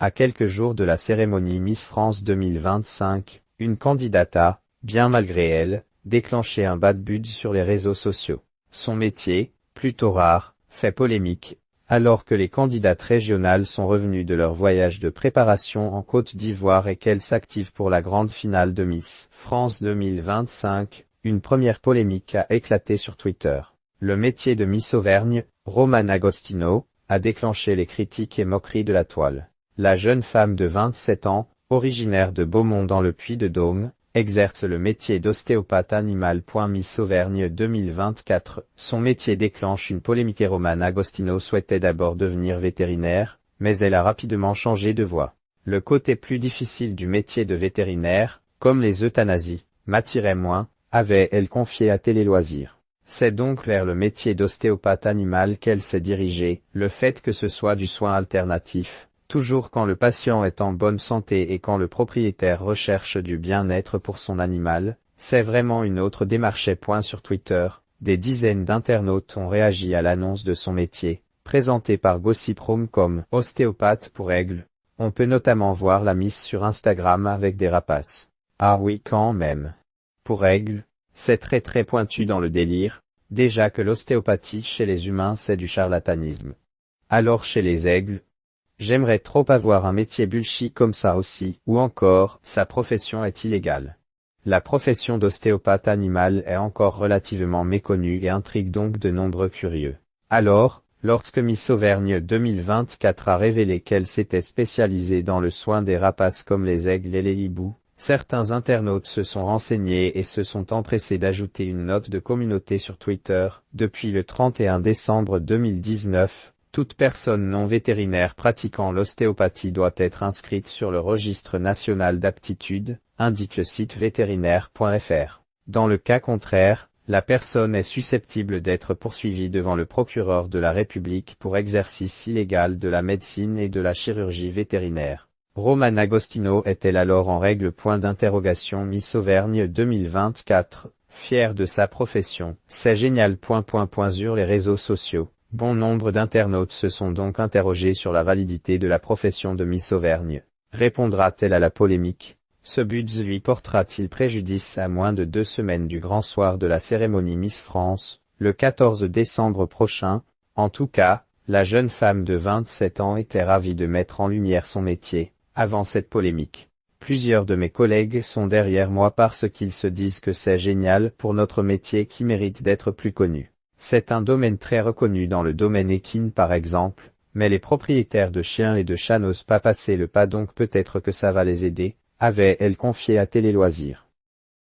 À quelques jours de la cérémonie Miss France 2025, une candidate a, bien malgré elle, déclenché un bad buzz sur les réseaux sociaux. Son métier, plutôt rare, fait polémique, alors que les candidates régionales sont revenues de leur voyage de préparation en Côte d'Ivoire et qu'elles s'activent pour la grande finale de Miss France 2025, une première polémique a éclaté sur Twitter. Le métier de Miss Auvergne, Romane Agostino, a déclenché les critiques et moqueries de la toile. La jeune femme de 27 ans, originaire de Beaumont dans le Puy-de-Dôme, exerce le métier d'ostéopathe animal. Miss Auvergne 2024, son métier déclenche une polémique et Romane Agostino souhaitait d'abord devenir vétérinaire, mais elle a rapidement changé de voie. Le côté plus difficile du métier de vétérinaire, comme les euthanasies, m'attirait moins, avait-elle confié à Télé Loisirs. C'est donc vers le métier d'ostéopathe animal qu'elle s'est dirigée, le fait que ce soit du soin alternatif, toujours quand le patient est en bonne santé et quand le propriétaire recherche du bien-être pour son animal, c'est vraiment une autre démarche. Sur Twitter, des dizaines d'internautes ont réagi à l'annonce de son métier, présenté par Gossip.com comme « ostéopathe pour aigle ». On peut notamment voir la Miss sur Instagram avec des rapaces. Ah oui quand même. Pour aigle, c'est très pointu dans le délire, déjà que l'ostéopathie chez les humains c'est du charlatanisme. Alors chez les aigles, j'aimerais trop avoir un métier bullshit comme ça aussi, ou encore, sa profession est illégale. La profession d'ostéopathe animal est encore relativement méconnue et intrigue donc de nombreux curieux. Alors, lorsque Miss Auvergne 2024 a révélé qu'elle s'était spécialisée dans le soin des rapaces comme les aigles et les hiboux, certains internautes se sont renseignés et se sont empressés d'ajouter une note de communauté sur Twitter. Depuis le 31 décembre 2019, toute personne non vétérinaire pratiquant l'ostéopathie doit être inscrite sur le registre national d'aptitude, indique le site vétérinaire.fr. Dans le cas contraire, la personne est susceptible d'être poursuivie devant le procureur de la République pour exercice illégal de la médecine et de la chirurgie vétérinaire. Romane Agostino est-elle alors en règle? Miss Auvergne 2024, fière de sa profession, c'est génial. Sur les réseaux sociaux, bon nombre d'internautes se sont donc interrogés sur la validité de la profession de Miss Auvergne. Répondra-t-elle à la polémique? Ce buzz lui portera-t-il préjudice à moins de 2 semaines du grand soir de la cérémonie Miss France, le 14 décembre prochain? En tout cas, la jeune femme de 27 ans était ravie de mettre en lumière son métier. Avant cette polémique, plusieurs de mes collègues sont derrière moi parce qu'ils se disent que c'est génial pour notre métier qui mérite d'être plus connu. C'est un domaine très reconnu dans le domaine équine par exemple, mais les propriétaires de chiens et de chats n'osent pas passer le pas donc peut-être que ça va les aider, avait-elle confié à Télé Loisirs.